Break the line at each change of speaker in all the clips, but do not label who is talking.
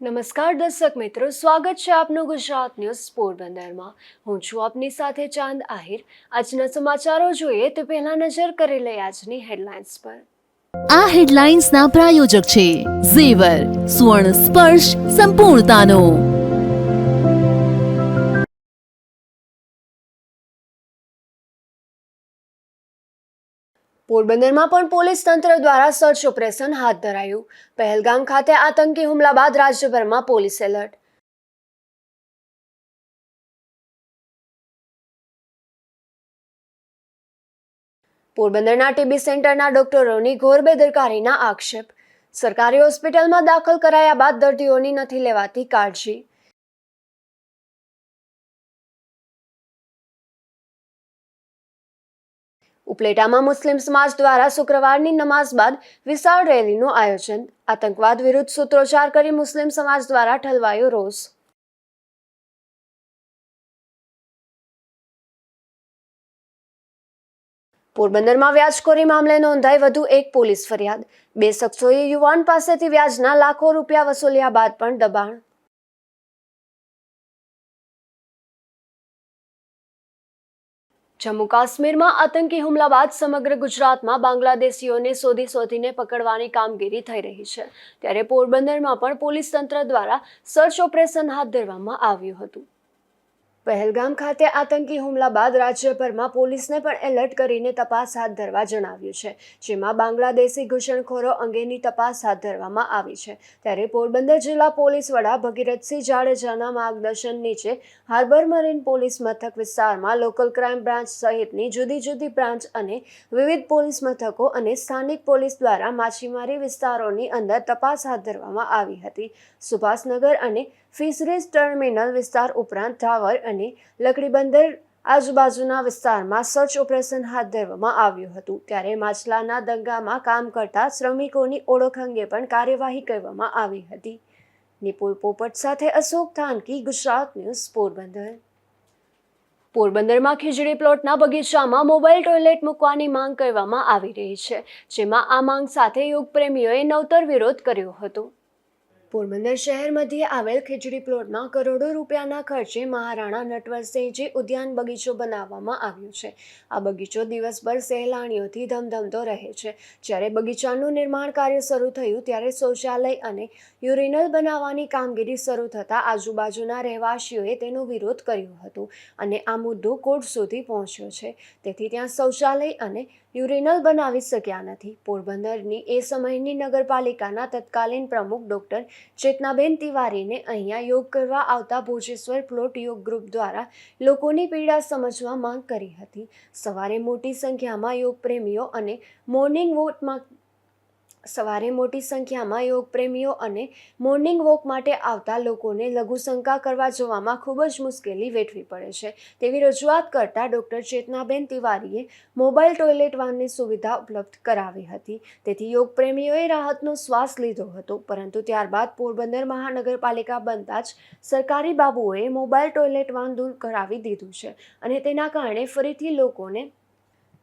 નમસ્કાર દર્શક મિત્રો, સ્વાગત છે આપનું ગુજરાત ન્યૂઝ પોરબંદરમાં। હું છું આપની સાથે ચાંદ આહિર। આજના સમાચારો જોઈએ તે પહેલા નજર કરી લઈએ આજની હેડલાઇન્સ પર।
આ હેડલાઇન્સના પ્રાયોજક છે ઝેવર સુવર્ણ સ્પર્શ સંપૂર્ણતાનો।
પોરબંદરમાં પણ પોલીસ તંત્ર દ્વારા સર્ચ ઓપરેશન હાથ ધરાયું। પહેલગામ ખાતે આતંકી હુમલા બાદ રાજ્યભરમાં પોલીસ એલર્ટ। પોરબંદરના ટીબી સેન્ટરના ડોક્ટરોની ઘોર બેદરકારીના આક્ષેપ। સરકારી હોસ્પિટલમાં દાખલ કરાયા બાદ દર્દીઓની નથી લેવાતી કાળજી। ઉપલેટામાં મુસ્લિમ સમાજ દ્વારા શુક્રવારની નમાઝ બાદ વિશાળ રેલીનું આયોજન। આતંકવાદ વિરુદ્ધ સૂત્રોચ્ચાર કરી મુસ્લિમ સમાજ દ્વારા ઠલવાયો રોષ। પોરબંદરમાં વ્યાજખોરી મામલે નોંધાઈ વધુ એક પોલીસ ફરિયાદ। 2 શખ્સોએ યુવાન પાસેથી વ્યાજના લાખો રૂપિયા વસૂલ્યા બાદ પણ દબાણ। જમ્મુ કાશ્મીરમાં આતંકી હુમલા બાદ સમગ્ર ગુજરાતમાં બાંગ્લાદેશીઓને શોધીને પકડવાની કામગીરી થઈ રહી છે। ત્યારે પોરબંદરમાં પણ પોલીસ તંત્ર દ્વારા સર્ચ ઓપરેશન હાથ ધરવામાં આવ્યું હતું। પહેલગામ ખાતે આતંકી હુમલા બાદ રાજ્યભરમાં પોલીસને પણ એલર્ટ કરીને તપાસ હાથ ધરવા જણાવ્યું છે, જેમાં બાંગ્લાદેશી ઘૂસણખોરો અંગેની તપાસ હાથ ધરવામાં આવી છે। ત્યારે પોરબંદર જિલ્લા પોલીસ વડા ભગીરથસિંહ જાડેજાના માર્ગદર્શન નીચે હાર્બર મરીન પોલીસ મથક વિસ્તારમાં લોકલ ક્રાઇમ બ્રાન્ચ સહિતની જુદી બ્રાન્ચ અને વિવિધ પોલીસ મથકો અને સ્થાનિક પોલીસ દ્વારા માછીમારી વિસ્તારોની અંદર તપાસ હાથ ધરવામાં આવી હતી। સુભાષનગર અને ફિશરીઝ ટર્મિનલ વિસ્તાર ઉપરાંત ટાવર અને લકડીબંદર આજુબાજુના વિસ્તારમાં સર્ચ ઓપરેશન હાથ ધરવામાં આવ્યું હતું। ત્યારે માછલાના ધંધામાં કામ કરતા શ્રમિકોની ઓળખ અંગે પણ કાર્યવાહી કરવામાં આવી હતી। નિપુલ પોપટ સાથે અશોક થાનકી, ગુજરાત ન્યૂઝ, પોરબંદર। પોરબંદરમાં ખીજડી પ્લોટના બગીચામાં મોબાઈલ ટોયલેટ મૂકવાની માંગ કરવામાં આવી રહી છે, જેમાં આ માંગ સાથે યોગ પ્રેમીઓએ નવતર વિરોધ કર્યો હતો। પોરબંદર શહેર મધ્યે આવેલ ખીજડી પ્લોટમાં કરોડો રૂપિયાના ખર્ચે મહારાણા નટવરસિંહજી ઉદ્યાન બગીચો બનાવવામાં આવ્યો છે। આ બગીચો દિવસભર સહેલાણીઓથી ધમધમતો રહે છે। જ્યારે બગીચાનું નિર્માણ કાર્ય શરૂ થયું ત્યારે શૌચાલય અને યુરિનલ બનાવવાની કામગીરી શરૂ થતાં આજુબાજુના રહેવાસીઓએ તેનો વિરોધ કર્યો હતો અને આ મુદ્દો કોર્ટ સુધી પહોંચ્યો છે। તેથી ત્યાં શૌચાલય અને યુરિનલ બનાવી શક્યા નથી। પોરબંદરની એ સમયની નગરપાલિકાના તત્કાલીન પ્રમુખ ડોક્ટર ચેતનાબેન તિવારીને અહીંયા યોગ કરવા આવતા ભોજેશ્વર પ્લોટ યોગ ગ્રુપ દ્વારા લોકોની પીડા સમજવા માંગ કરી હતી। સવારે મોટી સંખ્યામાં યોગ પ્રેમીઓ અને મોર્નિંગ વોક માટે આવતા લોકોને લઘુશંકા કરવા જવામાં ખૂબ જ મુશ્કેલી વેઠવી પડે છે, તેવી રજૂઆત કરતા ડોક્ટર ચેતનાબેન તિવારીએ મોબાઈલ ટોયલેટ વાનની સુવિધા ઉપલબ્ધ કરાવી હતી। તેથી યોગ પ્રેમીઓએ રાહતનો શ્વાસ લીધો હતો, પરંતુ ત્યારબાદ પોરબંદર મહાનગરપાલિકા બનતા જ સરકારી બાબુઓએ મોબાઈલ ટોયલેટ વાન દૂર કરાવી દીધું છે અને તેના કારણે ફરીથી લોકોને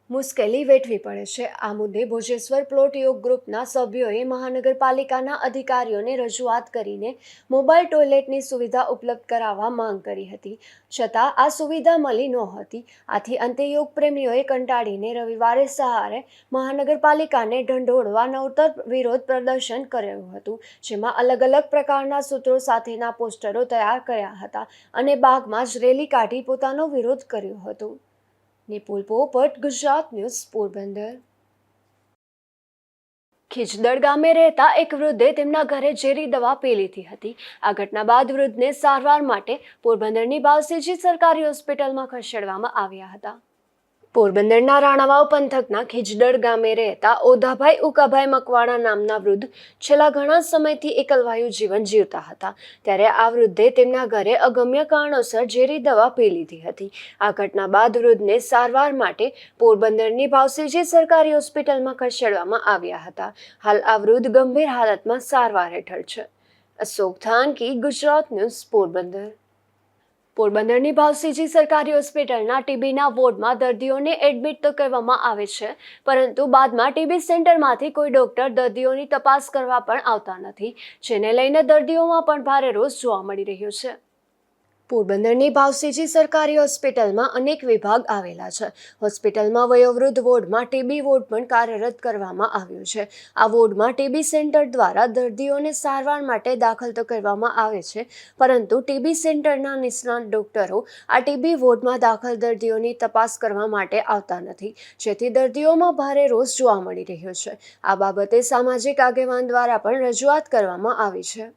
મુશ્કેલી વેઠવી પડે છે। આ મુદ્દે ભોજેશ્વર પ્લોટ યોગ ગ્રુપના સભ્યોએ મહાનગરપાલિકાના અધિકારીઓને રજૂઆત કરીને મોબાઈલ ટોયલેટની સુવિધા ઉપલબ્ધ કરાવવા માંગ કરી હતી, છતાં આ સુવિધા મળી નહોતી। આથી અંતે યોગ પ્રેમીઓએ કંટાળીને રવિવારે સવારે મહાનગરપાલિકાને ઢંઢોળવા નવતર વિરોધ પ્રદર્શન કર્યું હતું, જેમાં અલગ પ્રકારના સૂત્રો સાથેના પોસ્ટરો તૈયાર કર્યા હતા અને બાગમાં જ રેલી કાઢી પોતાનો વિરોધ કર્યો હતો। નિપુલ પોપટ, ગુજરાત ન્યૂઝ, પોરબંદર। ખીજદડ ગામે રહેતા એક વૃદ્ધે તેમના ઘરે ઝેરી દવા પી લીધી હતી। આ ઘટના બાદ વૃદ્ધને સારવાર માટે પોરબંદરની ભાવસીજી સરકારી હોસ્પિટલમાં ખસેડવામાં આવ્યા હતા। પોરબંદરના રાણાવાવ પંથકના ખીજદડ ગામે રહેતા ઓધાભાઈ ઉકાભાઈ મકવાણા નામના વૃદ્ધ છેલ્લા ઘણા સમયથી એકલવાયું જીવન જીવતા હતા। ત્યારે આ વૃદ્ધે તેમના ઘરે અગમ્ય કારણોસર ઝેરી દવા પી લીધી હતી। આ ઘટના બાદ વૃદ્ધને સારવાર માટે પોરબંદરની ભાવસીજી સરકારી હોસ્પિટલમાં ખસેડવામાં આવ્યા હતા। હાલ આ વૃદ્ધ ગંભીર હાલતમાં સારવાર હેઠળ છે। અશોક થાનકી, ગુજરાત ન્યૂઝ, પોરબંદર। પોરબંદરની ભાવસીજી સરકારી હોસ્પિટલના ટીબીના વોર્ડમાં દર્દીઓને એડમિટ તો કરવામાં આવે છે, પરંતુ બાદમાં ટીબી સેન્ટરમાંથી કોઈ ડોક્ટર દર્દીઓની તપાસ કરવા પણ આવતા નથી, જેને લઈને દર્દીઓમાં પણ ભારે રોષ જોવા મળી રહ્યો છે. પોરબંદરની ભાવસીજી સરકારી હોસ્પિટલમાં અનેક વિભાગ આવેલા છે. હોસ્પિટલમાં વયોવૃદ્ધ વોર્ડમાં ટીબી વોર્ડ પણ કાર્યરત કરવામાં આવ્યું છે. આ વોર્ડમાં ટીબી સેન્ટર દ્વારા દર્દીઓને સારવાર માટે દાખલ તો કરવામાં આવે છે, પરંતુ ટીબી સેન્ટરના નિષ્ણાત ડોક્ટરો આ ટીબી વોર્ડમાં દાખલ દર્દીઓની તપાસ કરવા માટે આવતા નથી, જેથી દર્દીઓમાં ભારે રોષ જોવા મળી રહ્યો છે. આ બાબતે સામાજિક આગેવાન દ્વારા પણ રજૂઆત કરવામાં આવી છે.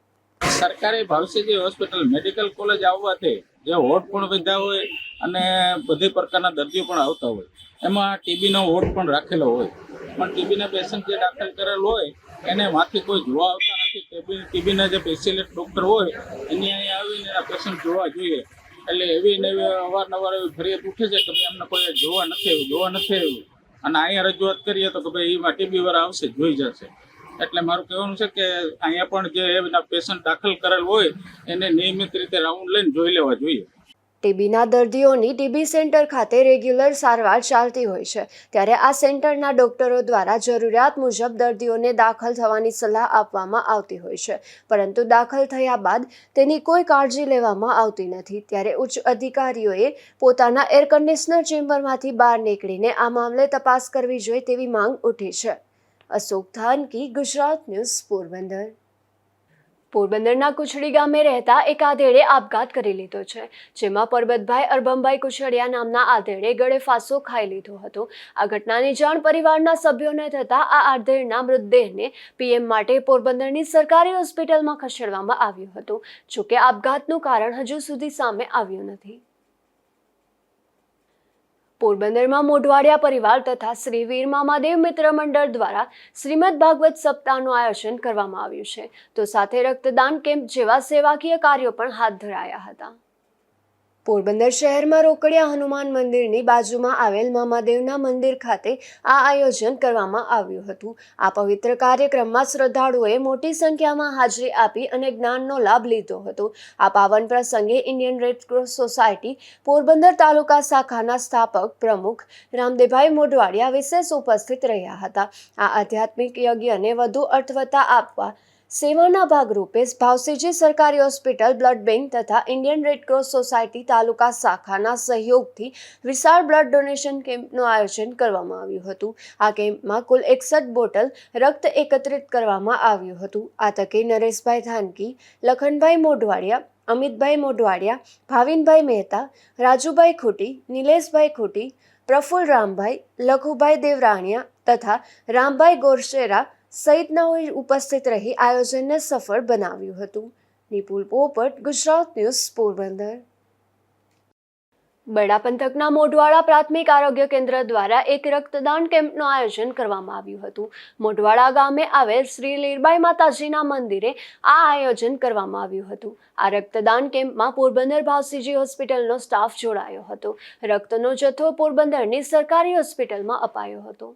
સરકારી ભાવસીજી હોસ્પિટલ મેડિકલ કોલેજ આવવાથી જે વોર્ડ પણ વધ્યા હોય અને બધી પ્રકારના દર્દીઓ પણ આવતા હોય, એમાં ટીબીનો વોર્ડ પણ રાખેલો હોય, પણ ટીબીના પેશન્ટ જે દાખલ કરેલ હોય એને માંથી કોઈ જોવા આવતા નથી. ટીબીના જે સ્પેશિયલિસ્ટ ડૉક્ટર હોય એની અહીંયા આવીને આ પેશન્ટ જોવા જોઈએ, એટલે એવી ને એવી અવારનવાર એવી ફરિયાદ ઉઠે છે કે ભાઈ અમને કોઈ જોવા નથી આવ્યું. અને અહીંયા રજૂઆત કરીએ તો કે ભાઈ એમાં ટીબી વાળા આવશે, જોઈ જશે. એટલે મારું કહેવાનું છે કે અહીંયા પણ જે એના પેશન્ટ દાખલ કરેલ હોય એને નિયમિત રીતે રાઉન્ડ લઈને જોઈ લેવા જોઈએ.
ટીબીના દર્દીઓની ટીબી સેન્ટર ખાતે રેગ્યુલર સારવાર ચાલતી હોય છે, ત્યારે આ સેન્ટરના ડોક્ટરો દ્વારા જરૂરિયાત મુજબ દર્દીઓને દાખલ થવાની સલાહ આપવામાં આવતી હોય છે, પરંતુ દાખલ થયા બાદ તેની કોઈ કાળજી લેવામાં આવતી નથી. ત્યારે ઉચ્ચ અધિકારીઓએ પોતાના એર કન્ડિશનર ચેમ્બરમાંથી બહાર નીકળીને આ મામલે તપાસ કરવી જોઈએ તેવી માંગ ઉઠી છે. અશોક થાનકી, ગુજરાત ન્યૂઝ, પોરબંદર. પોરબંદરના કુચડી ગામે રહેતા એક આધેડે આપઘાત કરી લીધો છે, જેમાં પરબતભાઈ અરબમભાઈ કુચડિયા નામના આધેડે ગળે ફાંસો ખાઈ લીધો હતો. આ ઘટનાની જાણ પરિવારના સભ્યોને થતાં આ આધેડના મૃતદેહને પીએમ માટે પોરબંદરની સરકારી હોસ્પિટલમાં ખસેડવામાં આવ્યું હતું. જોકે આપઘાતનું કારણ હજુ સુધી સામે આવ્યું નથી. પોરબંદરમાં મોઢવાડિયા પરિવાર તથા શ્રી વીર મામાદેવ મિત્ર મંડળ દ્વારા શ્રીમદ ભાગવત સપ્તાહનું આયોજન કરવામાં આવ્યું છે, તો સાથે રક્તદાન કેમ્પ જેવા સેવાકીય કાર્યો પણ હાથ ધરાયા હતા. પોરબંદર શહેરમાં રોકડિયા હનુમાન મંદિરની બાજુમાં આવેલ મામાદેવના મંદિર ખાતે આ આયોજન કરવામાં આવ્યું હતું. આ પવિત્ર કાર્યક્રમમાં શ્રદ્ધાળુઓએ મોટી સંખ્યામાં હાજરી આપી અને જ્ઞાનનો લાભ લીધો હતો. આ પાવન પ્રસંગે ઇન્ડિયન રેડક્રોસ સોસાયટી પોરબંદર તાલુકા શાખાના સ્થાપક પ્રમુખ રામદેવભાઈ મોઢવાડિયા વિશેષ ઉપસ્થિત રહ્યા હતા. આ આધ્યાત્મિક યજ્ઞને વધુ અર્થવત્તા આપવા સેવાના ભાગરૂપે ભાવસીજી સરકારી હોસ્પિટલ, બ્લડ બેંક તથા ઇન્ડિયન રેડક્રોસ સોસાયટી તાલુકા શાખાના સહયોગથી વિશાળ બ્લડ ડોનેશન કેમ્પનું આયોજન કરવામાં આવ્યું હતું. આ કેમ્પમાં કુલ 61 બોટલ રક્ત એકત્રિત કરવામાં આવ્યું હતું. આ તકે નરેશભાઈ ધાનકી, લખનભાઈ મોઢવાડિયા, અમિતભાઈ મોઢવાડિયા, ભાવિનભાઈ મહેતા, રાજુભાઈ ખૂટી, નિલેશભાઈ ખૂટી, પ્રફુલ્લ રામભાઈ, લખુભાઈ દેવરાણિયા તથા રામભાઈ ગોરશેરા સહિતનાઓએ ઉપસ્થિત રહી આયોજનને સફળ બનાવ્યું હતું. નિપુલ પોપટ, ગુજરાત ન્યૂઝ, પોરબંદર. બરડા પંથકના મોઢવાડા પ્રાથમિક આરોગ્ય કેન્દ્ર દ્વારા એક રક્તદાન કેમ્પનું આયોજન કરવામાં આવ્યું હતું. મોઢવાડા ગામે આવેલ શ્રી લીરબાઈ માતાજીના મંદિરે આ આયોજન કરવામાં આવ્યું હતું. આ રક્તદાન કેમ્પમાં પોરબંદર ભાવસીજી હોસ્પિટલનો સ્ટાફ જોડાયો હતો. રક્તનો જથ્થો પોરબંદરની સરકારી હોસ્પિટલમાં અપાયો હતો.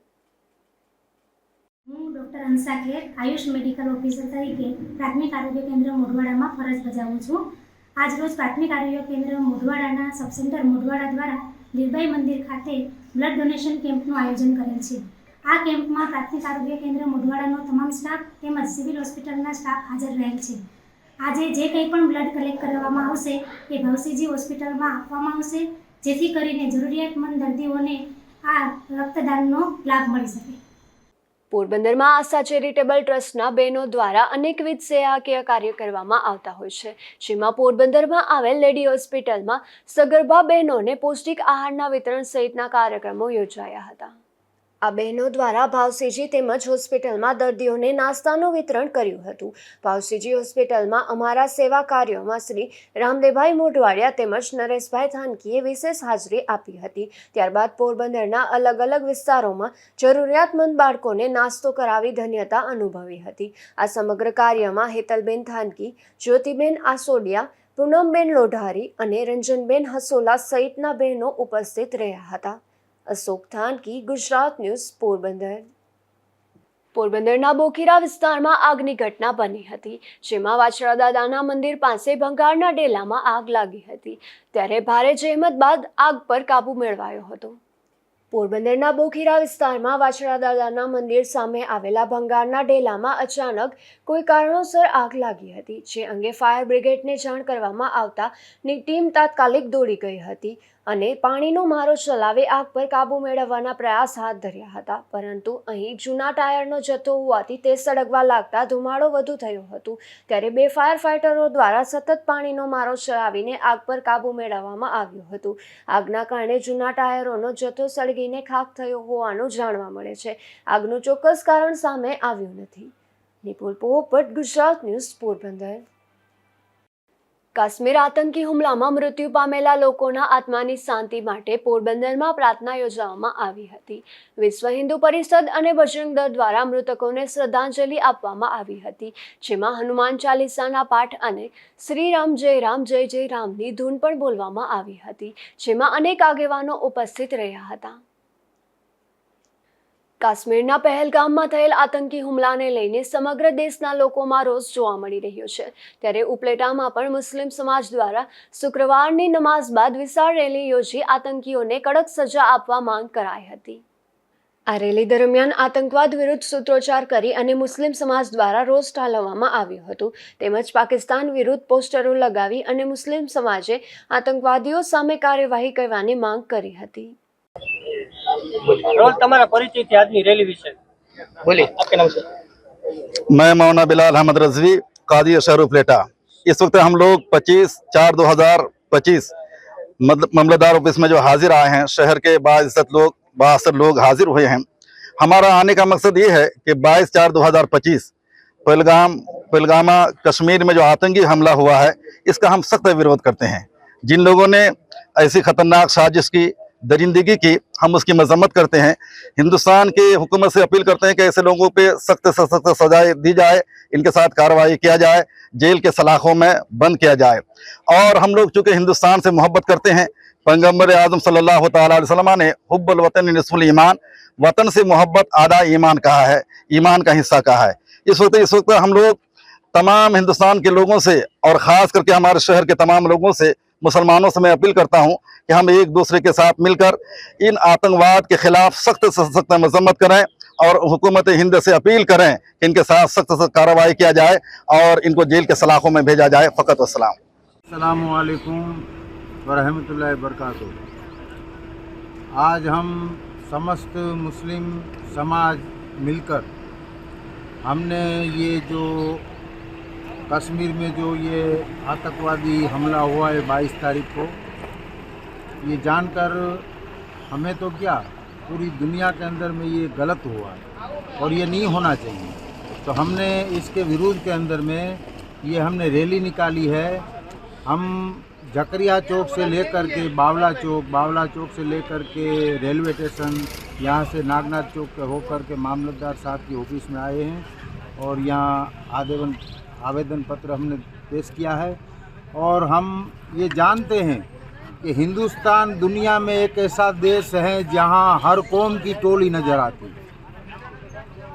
હું ડૉક્ટર હંસા ખેર, આયુષ મેડિકલ ઓફિસર તરીકે પ્રાથમિક આરોગ્ય કેન્દ્ર મોઢવાડામાં ફરજ બજાવું છું. આજરોજ પ્રાથમિક આરોગ્ય કેન્દ્ર મોઢવાડાના સબ સેન્ટર મોઢવાડા દ્વારા લીરબાઈ મંદિર ખાતે બ્લડ ડોનેશન કેમ્પનું આયોજન કરેલ છે. આ કેમ્પમાં પ્રાથમિક આરોગ્ય કેન્દ્ર મોઢવાડાનો તમામ સ્ટાફ તેમજ સિવિલ હોસ્પિટલના સ્ટાફ હાજર રહેલ છે. આજે જે કંઈ પણ બ્લડ કલેક્ટ કરવામાં આવશે એ ભાવસીજી હોસ્પિટલમાં આપવામાં આવશે, જેથી કરીને જરૂરિયાતમંદ દર્દીઓને આ રક્તદાનનો લાભ મળી શકે.
પોરબંદરમાં આશા ચેરિટેબલ ટ્રસ્ટના બહેનો દ્વારા અનેકવિધ સેવાકીય કાર્ય કરવામાં આવતા હોય છે, જેમાં પોરબંદરમાં આવેલ લેડી હોસ્પિટલમાં સગર્ભા બહેનોને પૌષ્ટિક આહારના વિતરણ સહિતના કાર્યક્રમો યોજાયા હતા. આ બહેનો દ્વારા ભાવસીજી તેમજ હોસ્પિટલમાં દર્દીઓને નાસ્તાનું વિતરણ કર્યું હતું. ભાવસીજી હોસ્પિટલમાં અમારા સેવા કાર્યોમાં શ્રી રામદેવભાઈ મોઢવાડિયા તેમજ નરેશભાઈ ધાનકીએ વિશેષ હાજરી આપી હતી. ત્યારબાદ પોરબંદરના અલગ અલગ વિસ્તારોમાં જરૂરિયાતમંદ બાળકોને નાસ્તો કરાવી ધન્યતા અનુભવી હતી. આ સમગ્ર કાર્યમાં હેતલબેન ધાનકી, જ્યોતિબેન આસોડિયા, પૂનમબેન લોઢારી અને રંજનબેન હસોલા સહિતના બહેનો ઉપસ્થિત રહ્યા હતા. અશોક થાનકી, ગુજરાત ન્યૂઝ, પોરબંદર. પોરબંદરના બોખીરા વિસ્તારમાં આગની ઘટના બની હતી, જેમાં વાછરા દાદાના મંદિર પાસે ભંગારના ડેલામાં આગ લાગી હતી, ત્યારે ભારે જહેમત બાદ આગ પર કાબૂ મેળવાયો હતો। પોરબંદરના બોખીરા વિસ્તારમાં વાછરા દાદાના મંદિર સામે આવેલા ભંગારના ડેલામાં અચાનક કોઈ કારણોસર આગ લાગી હતી, જે અંગે ફાયર બ્રિગેડને જાણ કરવામાં આવતા ની ટીમ તાત્કાલિક દોડી ગઈ હતી અને પાણીનો મારો ચલાવી આગ પર કાબૂ મેળવવાના પ્રયાસ હાથ ધર્યા હતા, પરંતુ અહીં જૂના ટાયરનો જથ્થો હોવાથી તે સળગવા લાગતા ધુમાડો વધુ થયો હતો। ત્યારે 2 ફાયર ફાઇટરો દ્વારા સતત પાણીનો મારો ચલાવીને આગ પર કાબૂ મેળવવામાં આવ્યો હતો। આગના કારણે જૂના ટાયરોનો જથ્થો સળગીને ખાખ થયો હોવાનું જાણવા મળે છે। આગનું ચોક્કસ કારણ સામે આવ્યું નથી। નિપુલ પોપટ, ગુજરાત ન્યૂઝ, પોરબંદર। કાશ્મીર આતંકી હુમલામાં મૃત્યુ પામેલા લોકોના આત્માની શાંતિ માટે પોરબંદરમાં પ્રાર્થના યોજવામાં આવી હતી। વિશ્વ હિન્દુ પરિષદ અને બજરંગ દળ દ્વારા મૃતકોને શ્રદ્ધાંજલિ આપવામાં આવી હતી, જેમાં હનુમાન ચાલીસાના પાઠ અને શ્રી રામ જય રામની ધૂન પણ બોલવામાં આવી હતી, જેમાં અનેક આગેવાનો ઉપસ્થિત રહ્યા હતા। કાશ્મીરના પહેલગામમાં થયેલ આતંકી હુમલાને લઈને સમગ્ર દેશના લોકોમાં રોષ જોવા મળી રહ્યો છે, ત્યારે ઉપલેટામાં પણ મુસ્લિમ સમાજ દ્વારા શુક્રવારની નમાઝ બાદ વિશાળ રેલી યોજી આતંકીઓને કડક સજા આપવા માંગ કરાઈ હતી। આ રેલી દરમિયાન આતંકવાદ વિરુદ્ધ સૂત્રોચ્ચાર કરી અને મુસ્લિમ સમાજ દ્વારા રોષ ઠાલવવામાં આવ્યું હતું, તેમજ પાકિસ્તાન વિરુદ્ધ પોસ્ટરો લગાવી અને મુસ્લિમ સમાજે આતંકવાદીઓ સામે કાર્યવાહી કરવાની માંગ કરી હતી।
रोल तुम्हारा परिचय थी आज की रैली विषय बोलिए, आपके नाम से।
मैं मौलाना बिलाल अहमद रजवी, कादी शहर उपलेटा। इस वक्त हम लोग 25/4/2025 मामलेदार ऑफिस में जो हाजिर आए हैं, शहर के बाइज्जत लोग, बासर लोग हाजिर हुए हैं। हमारा आने का मकसद ये है कि 22/4/2025 पहलगामा कश्मीर में जो आतंकी हमला हुआ है, इसका हम सख्त विरोध करते हैं। जिन लोगों ने ऐसी खतरनाक साजिश की, दरिंदगी की, हम उसकी मजम्मत करते हैं। हिंदुस्तान की हुकूमत से अपील करते हैं कि ऐसे लोगों पे सख्त से सख्त सजाएं दी जाए, इनके साथ कार्रवाई किया जाए, जेल के सलाखों में बंद किया जाए। और हम लोग चूँकि हिंदुस्तान से मोहब्बत करते हैं, पैगंबर आज़म सल्लल्लाहु तआला अलैहि वसल्लम ने हुब्बुल वतन निस्फुल ईमान, वतन से मोहब्बत आधा ईमान कहा है, ईमान का हिस्सा कहा है। इस वक्त हम लोग तमाम हिंदुस्तान के लोगों से और ख़ास करके हमारे शहर के तमाम लोगों से, मुसलमानों से मैं अपील करता हूं कि हम एक दूसरे के साथ मिलकर इन आतंकवाद के खिलाफ सख्त से सख्त मजम्मत करें और हुकूमत हिंद से अपील करें कि इनके साथ सख्त से कार्रवाई किया जाए और इनको जेल के सलाखों में भेजा जाए। फ़कत वस्सलाम।
अस्सलामु अलैकुम वरहमतुल्लाहि वबरकातुहू। आज हम समस्त मुस्लिम समाज मिलकर हमने ये जो कश्मीर में जो ये आतंकवादी हमला हुआ है 22 तारीख को, ये जानकर हमें तो क्या पूरी दुनिया के अंदर में ये गलत हुआ है और ये नहीं होना चाहिए। तो हमने इसके विरोध के अंदर में ये हमने रैली निकाली है। हम जकरिया चौक से लेकर के बावला चौक से लेकर के रेलवे स्टेशन, यहाँ से नागनाथ चौक होकर के मामलतदार साहब की ऑफिस में आए हैं और यहाँ आवेदन पत्र हमने पेश किया है। और हम ये जानते हैं कि हिंदुस्तान दुनिया में एक ऐसा देश है जहाँ हर कौम की टोली नज़र आती है।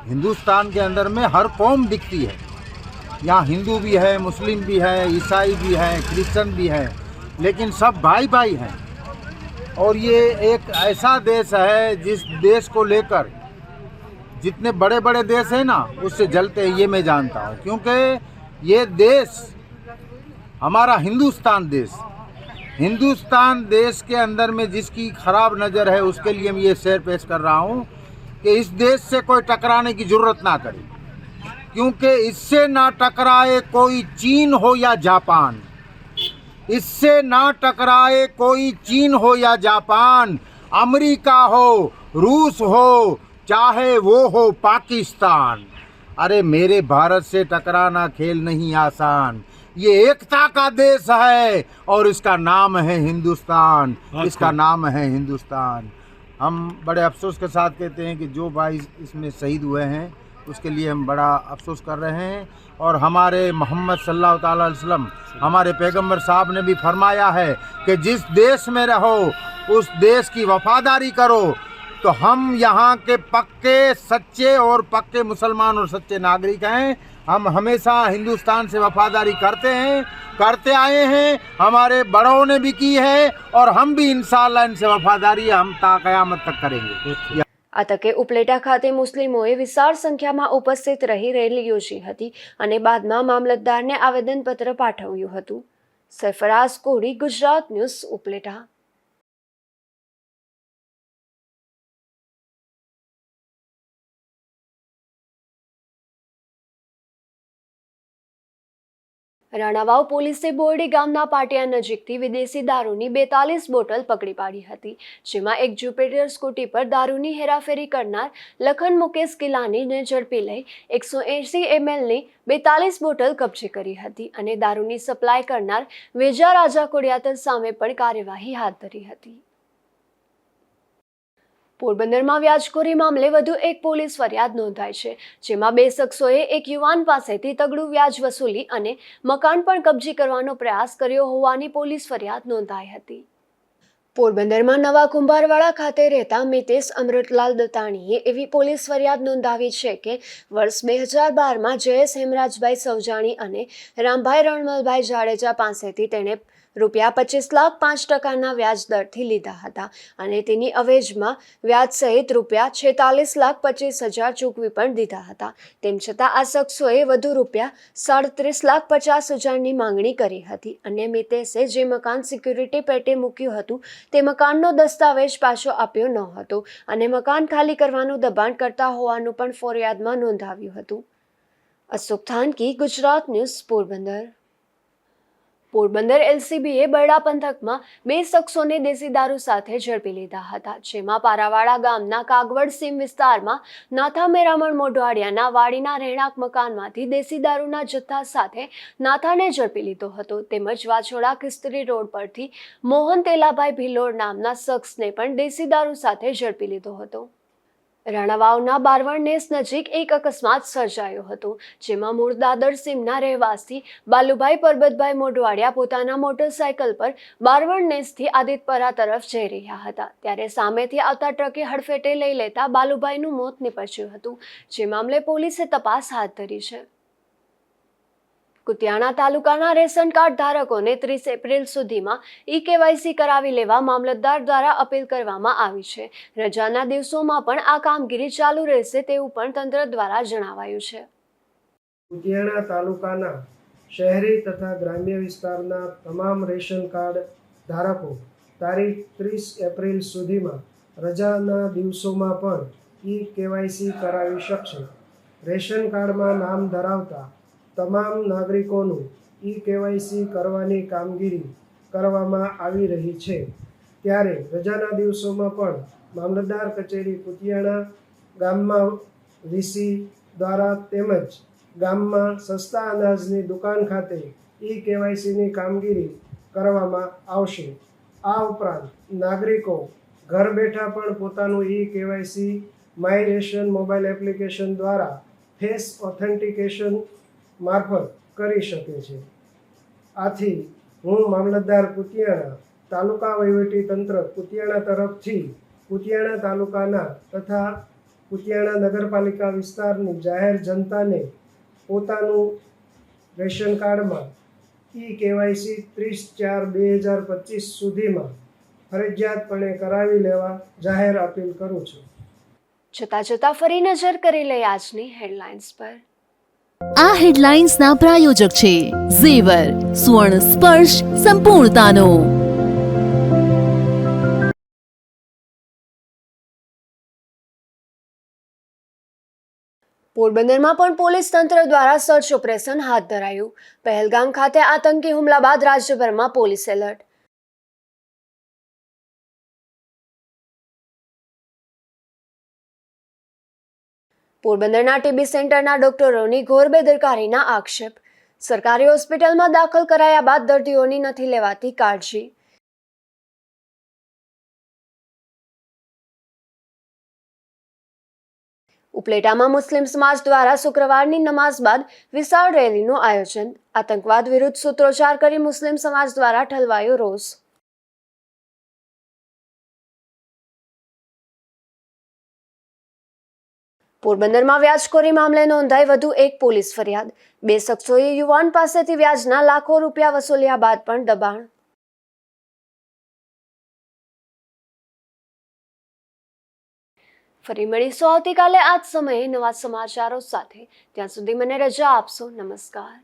हिंदुस्तान के अंदर में हर कौम दिखती है, यहाँ हिंदू भी है, मुस्लिम भी है, ईसाई भी है, क्रिश्चन भी है, लेकिन सब भाई भाई हैं। और ये एक ऐसा देश है जिस देश को लेकर जितने बड़े बड़े देश हैं ना, उससे जलते हैं, ये मैं जानता हूँ। क्योंकि ये देश हमारा हिंदुस्तान देश के अंदर में जिसकी ख़राब नज़र है, उसके लिए मैं ये शेर पेश कर रहा हूँ कि इस देश से कोई टकराने की ज़रूरत ना करे, क्योंकि इससे ना टकराए कोई चीन हो या जापान, इससे ना टकराए कोई चीन हो या जापान, अमेरिका हो, रूस हो, चाहे वो हो पाकिस्तान। अरे मेरे भारत से टकराना खेल नहीं आसान। ये एकता का देश है और इसका नाम है हिंदुस्तान, इसका नाम है हिंदुस्तान। हम बड़े अफसोस के साथ कहते हैं कि जो भाई इसमें शहीद हुए हैं उसके लिए हम बड़ा अफसोस कर रहे हैं। और हमारे मोहम्मद सल्लल्लाहु अलैहि वसल्लम, हमारे पैगंबर साहब ने भी फरमाया है कि जिस देश में रहो उस देश की वफादारी करो, तो हम यहाँ के पक्के सच्चे और पक्के मुसलमान और सच्चे नागरिक हैं। हम हमेशा हिंदुस्तान से वफादारी करते हैं, करते आए हैं, हमारे बड़ों ने भी की है और हम भी इंशाअल्लाह इनसे वफादारी हम ता कयामत तक करेंगे।
આ તકે ઉપલેટા ખાતે મુસ્લિમોએ વિશાળ સંખ્યામાં ઉપસ્થિત રહી રેલી યોજી હતી અને બાદમાં મામલતદારને આવેદનપત્ર પાઠવ્યું હતું. સરફરાઝ કોડી, ગુજરાત ન્યૂઝ, ઉપલેટા. રાણાવાવ પોલીસે બોરડી ગામના પાટિયા નજીકથી વિદેશી દારૂની 42 બોટલ પકડી પાડી હતી, જેમાં એક જ્યુપિટર સ્કૂટી પર દારૂની હેરાફેરી કરનાર લખન મુકેશ કિલાનીને ઝડપી લઈ 180 mlની 42 બોટલ કબજે કરી હતી અને દારૂની સપ્લાય કરનાર વેજા રાજા કોડિયાતર સામે પણ કાર્યવાહી હાથ ધરી હતી. પોરબંદરમાં વ્યાજખોરી મામલે વધુ એક પોલીસ ફરિયાદ નોંધાઈ છે, જેમાં 2 શખ્સોએ એક યુવાન પાસેથી તગડું વ્યાજ વસૂલી અને મકાન પણ કબજે કરવાનો પ્રયાસ કર્યો હોવાની પોલીસ ફરિયાદ નોંધાઈ હતી. પોરબંદરમાં નવા કુંભારવાડા ખાતે રહેતા મિતેશ અમૃતલાલ દત્તાણીએ એવી પોલીસ ફરિયાદ નોંધાવી છે કે વર્ષ 2012માં જયેશ હેમરાજભાઈ સૌજાણી અને રામભાઈ રણમલભાઈ જાડેજા પાસેથી તેણે ₹25,05,000 વ્યાજ દરથી લીધા હતા અને તેની અવેજમાં વ્યાજ સહિત ₹46,25,000 ચૂકવી પણ દીધા હતા. તેમ છતાં આ શખ્સોએ વધુ ₹37,50,000ની માંગણી કરી હતી અને મિતેશે જે મકાન સિક્યુરિટી પેટે મૂક્યું હતું તે મકાનનો દસ્તાવેજ પાછો આપ્યો ન હતો અને મકાન ખાલી કરવાનું દબાણ કરતા હોવાનું પણ ફરિયાદમાં નોંધાવ્યું હતું. અશોક થાનકી, ગુજરાત ન્યૂઝ, પોરબંદર. પોરબંદર એલસીબીએ બરડા પંથકમાં 2 શખ્સોને દેશી દારૂ સાથે ઝડપી લીધા હતા, જેમાં પારાવાડા ગામના કાગવડ સીમ વિસ્તારમાં નાથા મેરામણ મોઢવાડિયાના વાડીના રહેણાંક મકાનમાંથી દેશી દારૂના જથ્થા સાથે નાથાને ઝડપી લીધો હતો, તેમજ વાછોડા ખિસ્તરી રોડ પરથી મોહન તેલાભાઈ ભિલોડ નામના શખ્સને પણ દેશી દારૂ સાથે ઝડપી લીધો હતો. રાણાવાવના બારવણ નેસ નજીક એક અકસ્માત સર્જાયો હતો, જેમાં મૂળ દાદર સીમના રહેવાસી બાલુભાઈ પરબતભાઈ મોઢવાડિયા પોતાના મોટરસાયકલ પર બારવણ નેસથી આદિતપરા તરફ જઈ રહ્યા હતા, ત્યારે સામેથી આવતા ટ્રકે હડફેટે લઈ લેતા બાલુભાઈનું મોત નીપજ્યું હતું, જે મામલે પોલીસે તપાસ હાથ ધરી છે. કુતિયાણા તાલુકાના રેશન કાર્ડ ધારકોને 30 એપ્રિલ સુધીમાં ઈ-કેવાયસી કરાવી લેવા મામલતદાર દ્વારા અપીલ કરવામાં આવી છે. રજાના દિવસોમાં પણ આ કામગીરી ચાલુ રહેશે તેવું પણ તંત્ર દ્વારા જણાવાયું છે.
કુતિયાણા તાલુકાના શહેરી તથા ગ્રામ્ય વિસ્તારના તમામ રેશન કાર્ડ ધારકો તારીખ 30 એપ્રિલ સુધીમાં રજાના દિવસોમાં પણ ઈ-કેવાયસી કરાવી શકશે. રેશન કાર્ડમાં નામ ધરાવતા તમામ નાગરિકોનું ઈ-કેવાયસી કરવાની કામગીરી કરવામાં આવી રહી છે, ત્યારે રજાના દિવસોમાં પણ મામલતદાર કચેરી કુતિયાણા ગામમાં વીસી દ્વારા તેમજ ગામમાં સસ્તા અનાજની દુકાન ખાતે ઈ-કેવાયસીની કામગીરી કરવામાં આવશે. આ ઉપરાંત નાગરિકો ઘર બેઠા પણ પોતાનું ઈ-કેવાયસી માય રેશન મોબાઈલ એપ્લિકેશન દ્વારા ફેસ ઓથેન્ટિકેશન મારફત કરી શકે છે. આથી હું મામલતદાર કુતિયાણા, તાલુકા વહીવટી તંત્ર કુતિયાણા તરફથી કુતિયાણા તાલુકાના તથા કુતિયાણા નગરપાલિકા વિસ્તારની જાહેર જનતાને પોતાનું રેશન કાર્ડમાં ઈ-કેવાયસી 30/4/2025 સુધીમાં ફરજિયાતપણે કરાવી લેવા જાહેર અપીલ કરું છું.
છતાં ફરી નજર કરી લઈએ આજની હેડલાઇન્સ પર.
આ હેડલાઇન્સના પ્રાયોજક છે ઝેવર, સુવર્ણ સ્પર્શ સંપૂર્ણતાનો.
પોરબંદરમાં પણ પોલીસ તંત્ર દ્વારા સર્ચ ઓપરેશન હાથ ધરાયું. પહેલગામ ખાતે આતંકી હુમલા બાદ રાજ્યભરમાં પોલીસ એલર્ટ. પોરબંદરના ટીબી સેન્ટરના ડોક્ટરોની ઘોર બેદરકારીના આક્ષેપ. સરકારી હોસ્પિટલમાં દાખલ કરાયા બાદ દર્દીઓની નથી લેવાતી કાળજી. ઉપલેટામાં મુસ્લિમ સમાજ દ્વારા શુક્રવારની નમાઝ બાદ વિશાળ રેલીનું આયોજન. આતંકવાદ વિરુદ્ધ સૂત્રોચ્ચાર કરી મુસ્લિમ સમાજ દ્વારા ઠલવાયો રોષ. પોરબંદરમાં વ્યાજખોરી મામલે નોંધાઈ વધુ એક પોલીસ ફરિયાદ. 2 શખ્સોએ યુવાન પાસેથી વ્યાજના લાખો રૂપિયા વસૂલ્યા બાદ પણ દબાણ. ફરી મળીશું આવતીકાલે આ જ સમયે નવા સમાચારો સાથે. ત્યાં સુધી મને રજા આપશો. નમસ્કાર.